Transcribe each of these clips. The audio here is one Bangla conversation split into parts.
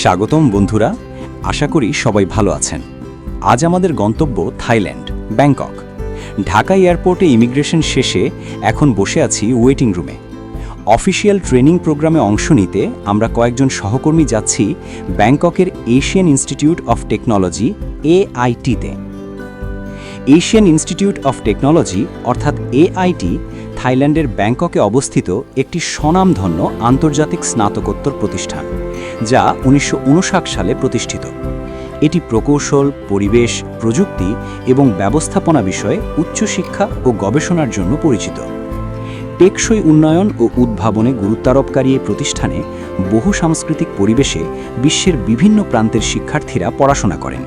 স্বাগতম বন্ধুরা, আশা করি সবাই ভালো আছেন। আজ আমাদের গন্তব্য থাইল্যান্ড, ব্যাংকক। ঢাকা এয়ারপোর্টে ইমিগ্রেশন শেষে এখন বসে আছি ওয়েটিং রুমে। অফিসিয়াল ট্রেনিং প্রোগ্রামে অংশ নিতে আমরা কয়েকজন সহকর্মী যাচ্ছি ব্যাংককের এশিয়ান ইনস্টিটিউট অফ টেকনোলজি AIT-তে। এশিয়ান ইনস্টিটিউট অফ টেকনোলজি অর্থাৎ AIT থাইল্যান্ডের ব্যাংককে অবস্থিত একটি স্বনামধন্য আন্তর্জাতিক স্নাতকোত্তর প্রতিষ্ঠান, যা 1959 সালে প্রতিষ্ঠিত। এটি প্রকৌশল, পরিবেশ, প্রযুক্তি এবং ব্যবস্থাপনা বিষয়ে উচ্চশিক্ষা ও গবেষণার জন্য পরিচিত। টেকসই উন্নয়ন ও উদ্ভাবনে গুরুত্বারোপকারী এই প্রতিষ্ঠানে বহু সাংস্কৃতিক পরিবেশে বিশ্বের বিভিন্ন প্রান্তের শিক্ষার্থীরা পড়াশোনা করেন।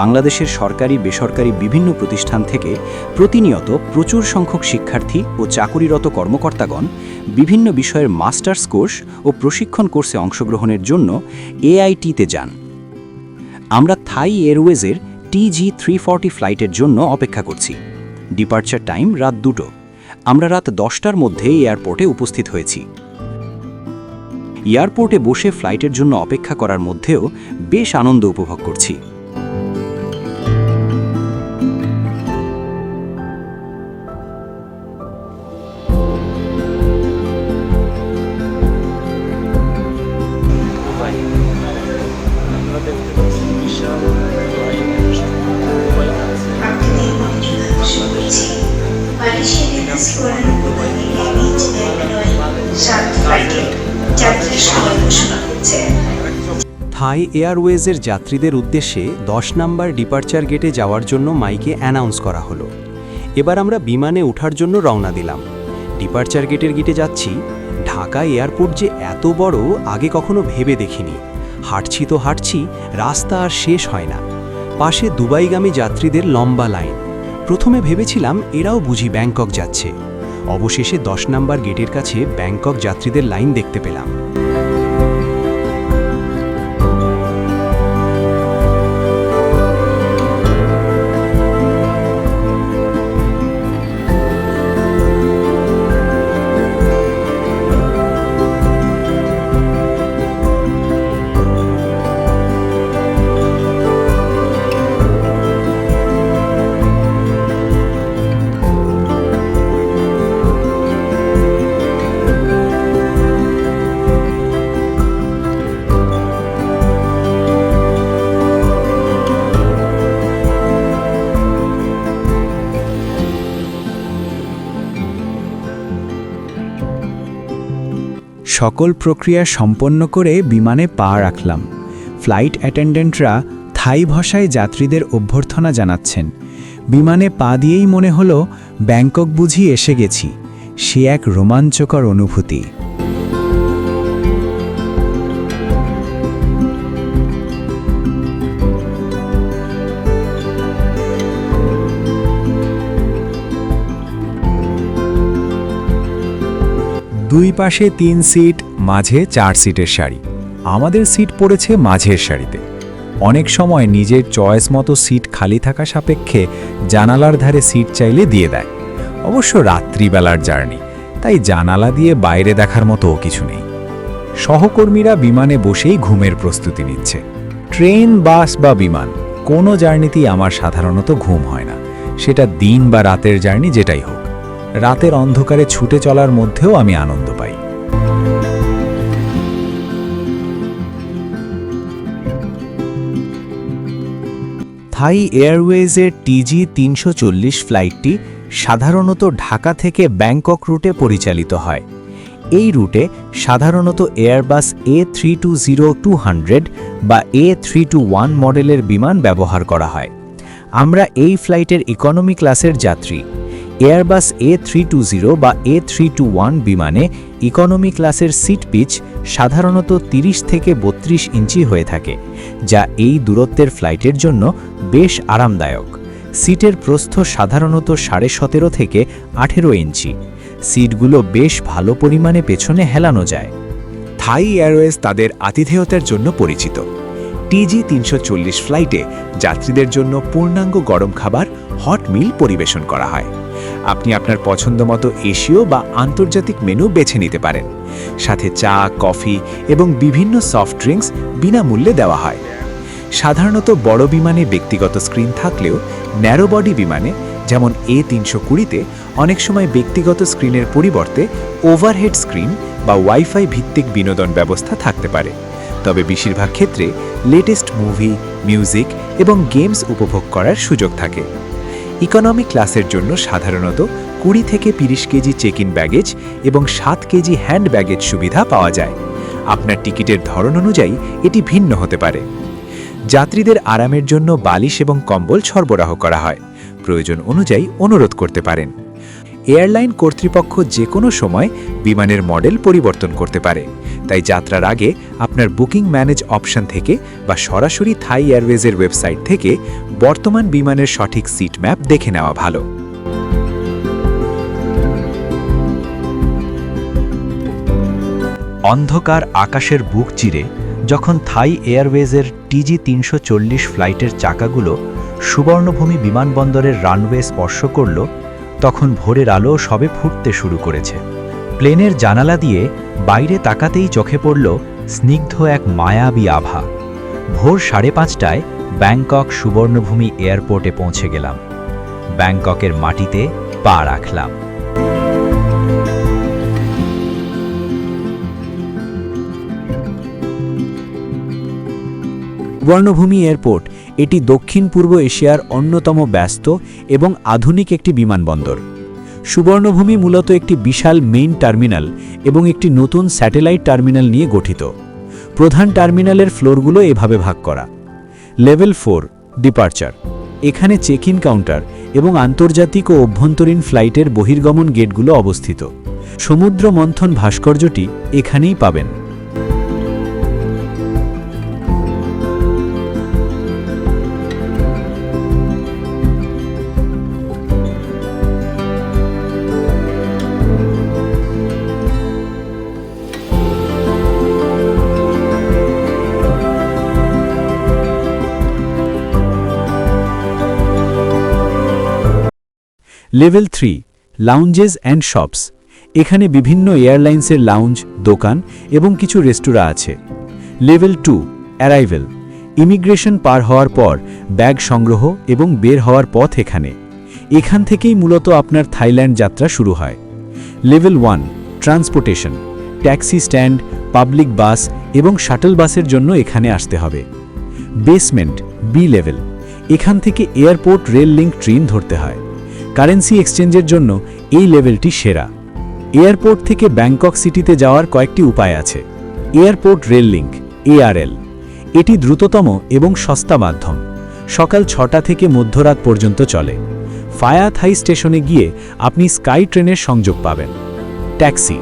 বাংলাদেশের সরকারি বেসরকারি বিভিন্ন প্রতিষ্ঠান থেকে প্রতিনিয়ত প্রচুর সংখ্যক শিক্ষার্থী ও চাকুরিরত কর্মকর্তাগণ বিভিন্ন বিষয়ের মাস্টার্স কোর্স ও প্রশিক্ষণ কোর্সে অংশগ্রহণের জন্য AIT-তে যান। আমরা থাই এয়ারওয়েজের TG340 ফ্লাইটের জন্য অপেক্ষা করছি। ডিপার্চার টাইম রাত 2টো। আমরা রাত 10টার মধ্যে এয়ারপোর্টে উপস্থিত হয়েছি। এয়ারপোর্টে বসে ফ্লাইটের জন্য অপেক্ষা করার মধ্যেও বেশ আনন্দ উপভোগ করছি। থাই এয়ারওয়েজের যাত্রীদের উদ্দেশ্যে 10 নম্বর ডিপার্চার গেটে যাওয়ার জন্য মাইকে অ্যানাউন্স করা হলো। এবার আমরা বিমানে ওঠার জন্য রওনা দিলাম। ডিপার্চার গেটের গেটে যাচ্ছি। ঢাকা এয়ারপোর্ট যে এত বড় আগে কখনো ভেবে দেখিনি। হাঁটছি তো হাঁটছি, রাস্তা আর শেষ হয় না। পাশে দুবাইগামী যাত্রীদের লম্বা লাইন। প্রথমে ভেবেছিলাম এরাও বুঝি ব্যাংকক যাচ্ছে। অবশেষে 10 নম্বর গেটের কাছে ব্যাংকক যাত্রীদের লাইন দেখতে পেলাম। সকল প্রক্রিয়া সম্পন্ন করে বিমানে পা রাখলাম। ফ্লাইট অ্যাটেন্ডেন্টরা থাই ভাষায় যাত্রীদের অভ্যর্থনা জানাচ্ছেন। বিমানে পা দিয়েই মনে হলো ব্যাংকক বুঝি এসে গেছি। সে এক রোমাঞ্চকর অনুভূতি। দুই পাশে 3 সিট, মাঝে 4 সিটের সারি। আমাদের সিট পড়েছে মাঝের সারিতে। অনেক সময় নিজের চয়েস মতো সিট খালি থাকা সাপেক্ষে জানালার ধারে সিট চাইলে দিয়ে দেয়। অবশ্য রাত্রিবেলার জার্নি, তাই জানালা দিয়ে বাইরে দেখার মতো কিছু নেই। সহকর্মীরা বিমানে বসেই ঘুমের প্রস্তুতি নিচ্ছে। ট্রেন, বাস বা বিমান, কোনো জার্নিতেই আমার সাধারণত ঘুম হয় না। সেটা দিন বা রাতের জার্নি যেটাই হোক। রাতের অন্ধকারে ছুটে চলার মধ্যেও আমি আনন্দ পাই। থাই এয়ারওয়েজের TG340 ফ্লাইটটি সাধারণত ঢাকা থেকে ব্যাংকক রুটে পরিচালিত হয়। এই রুটে সাধারণত এয়ারবাস A320-200 বা A321 মডেলের বিমান ব্যবহার করা হয়। আমরা এই ফ্লাইটের ইকোনমি ক্লাসের যাত্রী। এয়ারবাস A320 বা A321 বিমানে ইকোনমি ক্লাসের সিট পিচ সাধারণত 30 থেকে 32 ইঞ্চি হয়ে থাকে, যা এই দূরত্বের ফ্লাইটের জন্য বেশ আরামদায়ক। সিটের প্রস্থ সাধারণত 17.5 থেকে 18 ইঞ্চি। সিটগুলো বেশ ভালো পরিমাণে পেছনে হেলানো যায়। থাই এয়ারওয়েজ তাদের আতিথেয়তার জন্য পরিচিত। TG340 ফ্লাইটে যাত্রীদের জন্য পূর্ণাঙ্গ গরম খাবার, হট মিল পরিবেশন করা হয়। আপনি আপনার পছন্দমতো এশীয় বা আন্তর্জাতিক মেনু বেছে নিতে পারেন। সাথে চা, কফি এবং বিভিন্ন সফট ড্রিঙ্কস বিনামূল্যে দেওয়া হয়। সাধারণত বড় বিমানে ব্যক্তিগত স্ক্রিন থাকলেও ন্যারো বডি বিমানে যেমন A320-তে অনেক সময় ব্যক্তিগত স্ক্রিনের পরিবর্তে ওভারহেড স্ক্রিন বা ওয়াইফাই ভিত্তিক বিনোদন ব্যবস্থা থাকতে পারে। তবে বেশিরভাগ ক্ষেত্রে লেটেস্ট মুভি, মিউজিক এবং গেমস উপভোগ করার সুযোগ থাকে। ইকোনমি ক্লাসের জন্য সাধারণত 20 থেকে 30 কেজি চেক ইন ব্যাগেজ এবং 7 কেজি হ্যান্ড ব্যাগেজ সুবিধা পাওয়া যায়। আপনার টিকিটের ধরন অনুযায়ী এটি ভিন্ন হতে পারে। যাত্রীদের আরামের জন্য বালিশ এবং কম্বল সরবরাহ করা হয়। প্রয়োজন অনুযায়ী অনুরোধ করতে পারেন। এয়ারলাইন কর্তৃপক্ষ যে কোনো সময় বিমানের মডেল পরিবর্তন করতে পারে, তাই যাত্রার আগে আপনার বুকিং ম্যানেজ অপশন থেকে বা সরাসরি থাই এয়ারওয়েজের ওয়েবসাইট থেকে বর্তমান বিমানের সঠিক সিট ম্যাপ দেখে নেওয়া ভালো। অন্ধকার আকাশের বুক চিরে যখন থাই এয়ারওয়েজের TG340 ফ্লাইটের চাকাগুলো সুবর্ণভূমি বিমানবন্দরের রানওয়ে স্পর্শ করল, তখন ভোরের আলো সবে ফুটতে শুরু করেছে। প্লেনের জানালা দিয়ে বাইরে তাকাতেই চোখে পড়ল স্নিগ্ধ এক মায়াবী আভা। ভোর 5:30টায় ব্যাংকক সুবর্ণভূমি এয়ারপোর্টে পৌঁছে গেলাম। ব্যাংককের মাটিতে পা রাখলাম। সুবর্ণভূমি এয়ারপোর্ট এটি দক্ষিণ পূর্ব এশিয়ার অন্যতম ব্যস্ত এবং আধুনিক একটি বিমানবন্দর। সুবর্ণভূমি মূলত একটি বিশাল মেইন টার্মিনাল এবং একটি নতুন স্যাটেলাইট টার্মিনাল নিয়ে গঠিত। প্রধান টার্মিনালের ফ্লোরগুলো এভাবে ভাগ করা। লেভেল 4 ডিপার্চার, এখানে চেক ইন কাউন্টার এবং আন্তর্জাতিক ও অভ্যন্তরীণ ফ্লাইটের বহির্গমন গেটগুলো অবস্থিত। সমুদ্র মন্থন ভাস্কর্যটি এখানেই পাবেন। লেভেল 3 লাউঞ্জেস অ্যান্ড শপস, এখানে বিভিন্ন এয়ারলাইন্সের লাউঞ্জ, দোকান এবং কিছু রেস্তোরাঁ আছে। লেভেল 2 অ্যারাইভেল, ইমিগ্রেশন পার হওয়ার পর ব্যাগ সংগ্রহ এবং বের হওয়ার পথ এখান থেকেই মূলত আপনার থাইল্যান্ড যাত্রা শুরু হয়। Level 1 transportation, taxi stand, public bus এবং শাটল বাসের জন্য এখানে আসতে হবে। বেসমেন্ট বি লেভেল, এখান থেকে এয়ারপোর্ট রেল লিঙ্ক ট্রেন ধরতে হয়। কারেন্সি এক্সচেঞ্জের জন্য এই লেভেলটি সেরা। এয়ারপোর্ট থেকে ব্যাংকক সিটিতে যাওয়ার কয়েকটি উপায় আছে। এয়ারপোর্ট রেল লিঙ্ক ARL, এটি দ্রুততম এবং সস্তা মাধ্যম। সকাল 6টা থেকে মধ্যরাত পর্যন্ত চলে। ফায়া থাই স্টেশনে গিয়ে আপনি স্কাই ট্রেনের সংযোগ পাবেন। ট্যাক্সি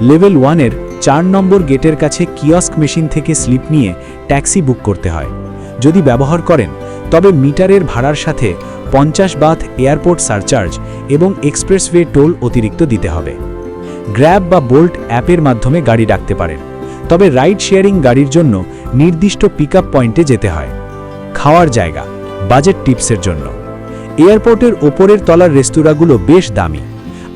লেভেল 1-এর 4 নম্বর গেটের কাছে কিয়স্ক মেশিন থেকে স্লিপ নিয়ে ট্যাক্সি বুক করতে হয়। যদি ব্যবহার করেন তবে মিটারের ভাড়ার সাথে 50 বাথ এয়ারপোর্ট সারচার্জ এবং এক্সপ্রেসওয়ে টোল অতিরিক্ত দিতে হবে। গ্র্যাব বা বোল্ট অ্যাপের মাধ্যমে গাড়ি ডাকতে পারেন, তবে রাইড শেয়ারিং গাড়ির জন্য নির্দিষ্ট পিকআপ পয়েন্টে যেতে হয়। খাওয়ার জায়গা বাজেট টিপসের জন্য এয়ারপোর্টের ওপরের তলার রেস্তোরাঁগুলো বেশ দামি।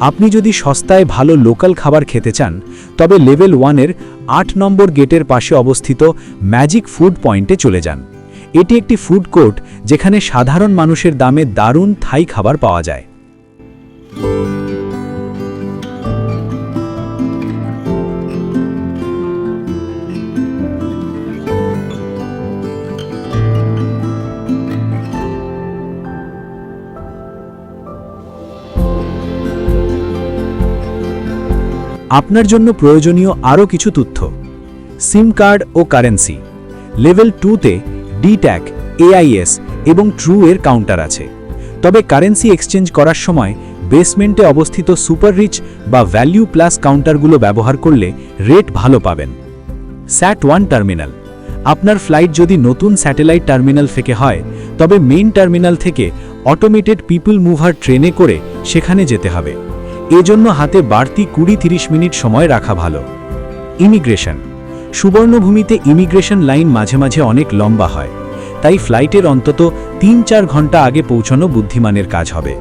আপনি যদি সস্তায় ভালো লোকাল খাবার খেতে চান তবে লেভেল 1-এর 8 নম্বর গেটের পাশে অবস্থিত ম্যাজিক ফুড পয়েন্টে চলে যান। এটি একটি ফুড কোর্ট যেখানে সাধারণ মানুষের দামে দারুণ থাই খাবার পাওয়া যায়। আপনার জন্য প্রয়োজনীয় আরও কিছু তথ্য। সিম কার্ড ও কারেন্সি লেভেল 2-তে DTAC, AIS এবং ট্রু এর কাউন্টার আছে, তবে কারেন্সি এক্সচেঞ্জ করার সময় বেসমেন্টে অবস্থিত সুপার রিচ বা ভ্যালিউ প্লাস কাউন্টারগুলো ব্যবহার করলে রেট ভালো পাবেন। SAT-1 টার্মিনাল, আপনার ফ্লাইট যদি নতুন স্যাটেলাইট টার্মিনাল থেকে হয় তবে মেইন টার্মিনাল থেকে অটোমেটেড পিপল মুভার ট্রেনে করে সেখানে যেতে হবে। এজন্য হাতে বাড়তি 20-30 মিনিট সময় রাখা ভালো। ইমিগ্রেশন সুবর্ণভূমিতে ইমিগ্রেশন লাইন মাঝে মাঝে অনেক লম্বা হয়, তাই ফ্লাইটের অন্তত 3-4 ঘন্টা আগে পৌঁছানো বুদ্ধিমানের কাজ হবে।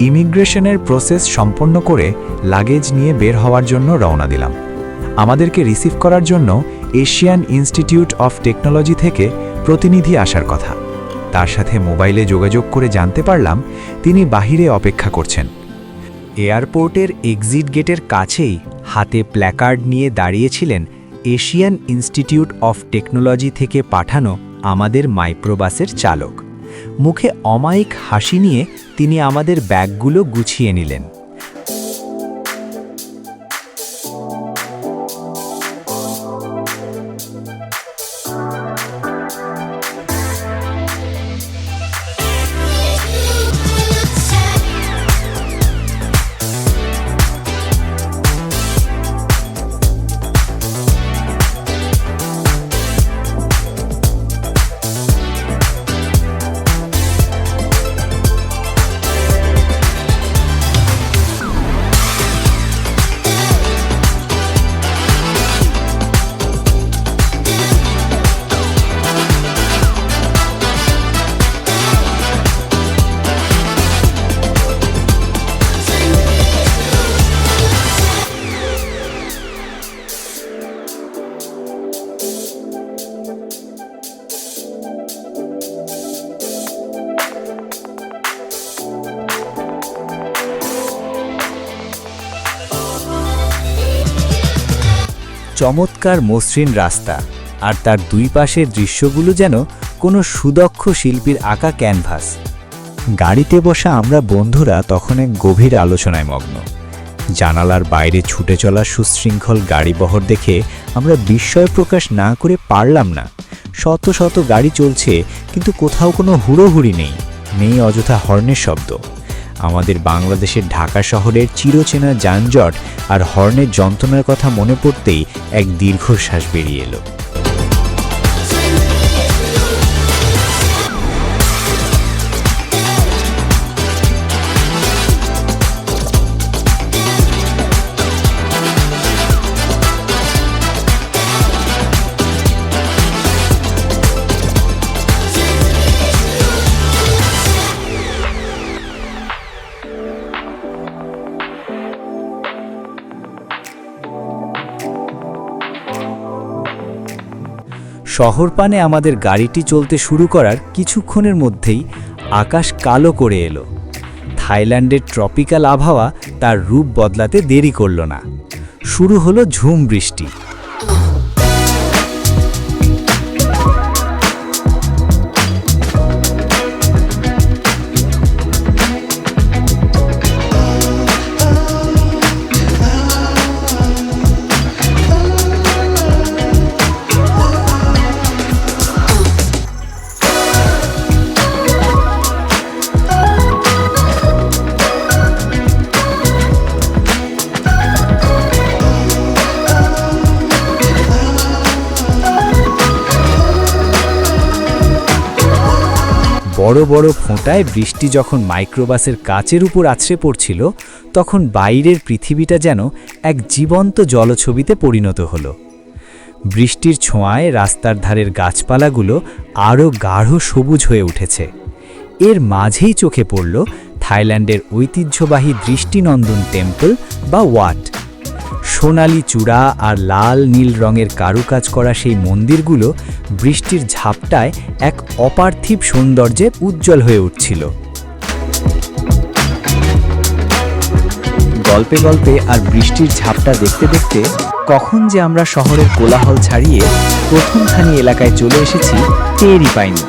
ইমিগ্রেশনের প্রসেস সম্পন্ন করে লাগেজ নিয়ে বের হওয়ার জন্য রওনা দিলাম। আমাদেরকে রিসিভ করার জন্য এশিয়ান ইনস্টিটিউট অফ টেকনোলজি থেকে প্রতিনিধি আসার কথা। তার সাথে মোবাইলে যোগাযোগ করে জানতে পারলাম তিনি বাহিরে অপেক্ষা করছেন। এয়ারপোর্টের এক্সিট গেটের কাছেই হাতে প্ল্যাকার্ড নিয়ে দাঁড়িয়েছিলেন এশিয়ান ইনস্টিটিউট অফ টেকনোলজি থেকে পাঠানো আমাদের মাইক্রোবাসের চালক। মুখে অমায়িক হাসি নিয়ে তিনি আমাদের ব্যাগগুলো গুছিয়ে নিলেন। চমৎকার মসৃণ রাস্তা আর তার দুই পাশের দৃশ্যগুলো যেন কোনো সুদক্ষ শিল্পীর আঁকা ক্যানভাস। গাড়িতে বসা আমরা বন্ধুরা তখন এক গভীর আলোচনায় মগ্ন। জানালার বাইরে ছুটে চলা সুশৃঙ্খল গাড়িবহর দেখে আমরা বিস্ময় প্রকাশ না করে পারলাম না। শত শত গাড়ি চলছে, কিন্তু কোথাও কোনো হুড়োহুড়ি নেই অযথা হর্নের শব্দ। আমাদের বাংলাদেশের ঢাকা শহরের চিরচেনা যানজট আর হর্নের যন্ত্রণার কথা মনে পড়তেই এক দীর্ঘশ্বাস বেরিয়ে এলো। শহরপানে আমাদের গাড়িটি চলতে শুরু করার কিছুক্ষণের মধ্যেই আকাশ কালো করে এলো। থাইল্যান্ডের ট্রপিক্যাল আবহাওয়া তার রূপ বদলাতে দেরি করল না। শুরু হলো ঝুম বৃষ্টি। বড় বড় ফোঁটায় বৃষ্টি যখন মাইক্রোবাসের কাচের উপর আছড়ে পড়ছিল, তখন বাইরের পৃথিবীটা যেন এক জীবন্ত জলছবিতে পরিণত হলো। বৃষ্টির ছোঁয়ায় রাস্তার ধারের গাছপালাগুলো আরও গাঢ় সবুজ হয়ে উঠেছে। এর মাঝেই চোখে পড়ল থাইল্যান্ডের ঐতিহ্যবাহী দৃষ্টিনন্দন টেম্পল বা ওয়াট। সোনালি চূড়া আর লাল নীল রঙের কারুকাজ করা সেই মন্দিরগুলো বৃষ্টির ঝাপটায় এক অপার্থিব সৌন্দর্যে উজ্জ্বল হয়ে উঠছিল। গল্পে গল্পে আর বৃষ্টির ঝাপটা দেখতে দেখতে কখন যে আমরা শহরের কোলাহল ছাড়িয়ে প্রথমখানি এলাকায় চলে এসেছি টেরই পাইনি।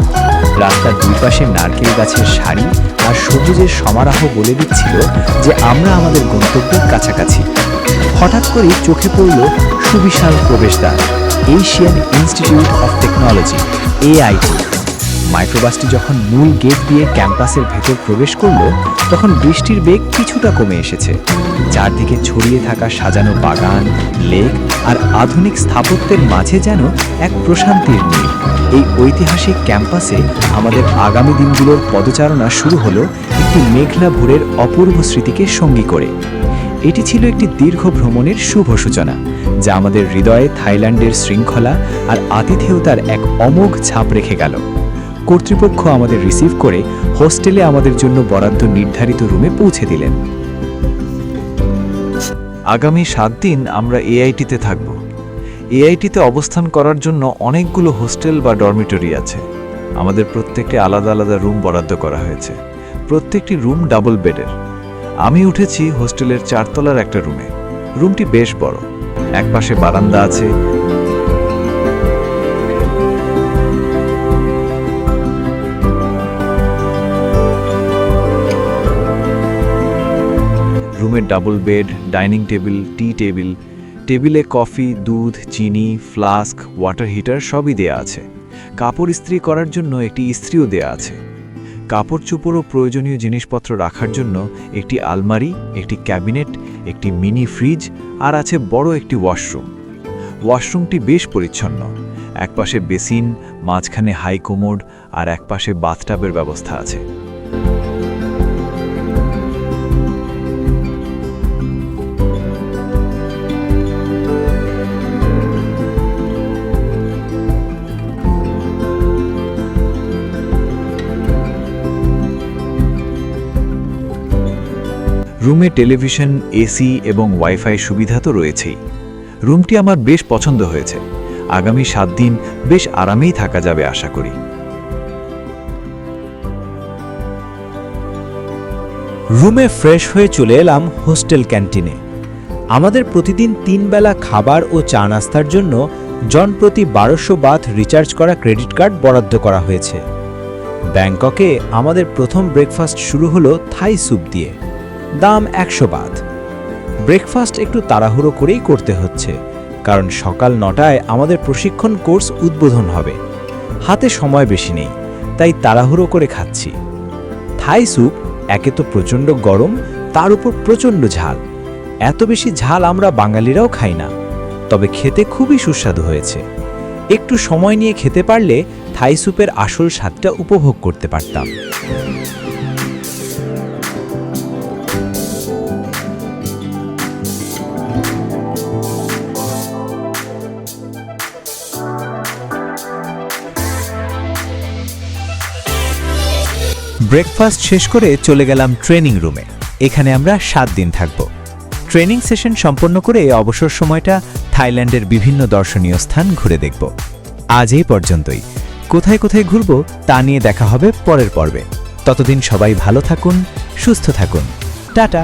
রাস্তার দুই পাশে নারকেল গাছের সারি আর সবুজের সমারোহ বলে দিচ্ছিল যে আমরা আমাদের গন্তব্যের কাছাকাছি। হঠাৎ করেই চোখে পড়ল সুবিশাল প্রবেশদ্বার, Asian Institute of technology, AIT। মাইক্রোবাসটি যখন মূল গেট দিয়ে ক্যাম্পাসের ভেতর প্রবেশ করল, তখন বৃষ্টির বেগ কিছুটা কমে এসেছে। চারদিকে ছড়িয়ে থাকা সাজানো বাগান, লেক আর আধুনিক স্থাপত্যের মাঝে যেন এক প্রশান্তির নীড়। এই ঐতিহাসিক ক্যাম্পাসে আমাদের আগামী দিনগুলোর পদচারণা শুরু হলো একটি মেঘলা ভোরের অপূর্ব স্মৃতিকে সঙ্গী করে। এটি ছিল একটি দীর্ঘ ভ্রমণের শুভ সূচনা, যা আমাদের হৃদয়ে থাইল্যান্ডের শৃঙ্খলা আর আতিথেয়তার এক অমোঘ ছাপ রেখে গেল। কর্তৃপক্ষ আমাদের রিসিভ করে হোস্টেলে আমাদের জন্য বরাদ্দ নির্ধারিত রুমে পৌঁছে দিলেন। আগামী 7 দিন আমরা এআইটিতে থাকব। এআইটিতে অবস্থান করার জন্য অনেকগুলো হোস্টেল বা ডরমিটরি আছে। আমাদের প্রত্যেকটি আলাদা আলাদা রুম বরাদ্দ করা হয়েছে। প্রত্যেকটি রুম ডাবল বেডের। আমি উঠেছি হোস্টেলের 4 তলার একটা রুমে। রুমটি বেশ বড়, একপাশে বারান্দা আছে। রুমের ডাবল বেড, ডাইনিং টেবিল, টি টেবিল, টেবিলে কফি, দুধ, চিনি, ফ্লাস্ক, ওয়াটার হিটার সবই দেয়া আছে। কাপড় ইস্ত্রি করার জন্য একটি ইস্ত্রিও দেয়া আছে। কাপড় চোপড় ও প্রয়োজনীয় জিনিসপত্র রাখার জন্য একটি আলমারি, একটি ক্যাবিনেট, একটি মিনি ফ্রিজ আর আছে বড় একটি ওয়াশরুম। ওয়াশরুমটি বেশ পরিচ্ছন্ন। একপাশে বেসিন, মাঝখানে হাই কোমোড আর একপাশে বাথটাবের ব্যবস্থা আছে। রুমে টেলিভিশন, এসি এবং ওয়াইফাই সুবিধা তো রয়েছেই। রুমটি আমার বেশ পছন্দ হয়েছে। আগামী 7 দিন বেশ আরামেই থাকা যাবে আশা করি। রুমে ফ্রেশ হয়ে চলে এলাম হোস্টেল ক্যান্টিনে। আমাদের প্রতিদিন 3 বেলা খাবার ও চা নাস্তার জন্য জনপ্রতি 1200 বাথ রিচার্জ করা ক্রেডিট কার্ড বরাদ্দ করা হয়েছে। ব্যাংককে আমাদের প্রথম ব্রেকফাস্ট শুরু হলো থাই স্যুপ দিয়ে, দাম 100 বাথ। ব্রেকফাস্ট একটু তাড়াহুড়ো করেই করতে হচ্ছে, কারণ সকাল 9টায় আমাদের প্রশিক্ষণ কোর্স উদ্বোধন হবে। হাতে সময় বেশি নেই, তাই তাড়াহুড়ো করে খাচ্ছি। থাই স্যুপ একে তো প্রচণ্ড গরম, তার উপর প্রচণ্ড ঝাল। এত বেশি ঝাল আমরা বাঙালিরাও খাই না, তবে খেতে খুবই সুস্বাদু হয়েছে। একটু সময় নিয়ে খেতে পারলে থাই স্যুপের আসল স্বাদটা উপভোগ করতে পারতাম। ব্রেকফাস্ট শেষ করে চলে গেলাম ট্রেনিং রুমে। এখানে আমরা 7 দিন থাকব। ট্রেনিং সেশন সম্পন্ন করে অবসর সময়টা থাইল্যান্ডের বিভিন্ন দর্শনীয় স্থান ঘুরে দেখব। আজ এই পর্যন্তই। কোথায় কোথায় ঘুরব তা নিয়ে দেখা হবে পরের পর্বে। ততদিন সবাই ভালো থাকুন, সুস্থ থাকুন। টাটা।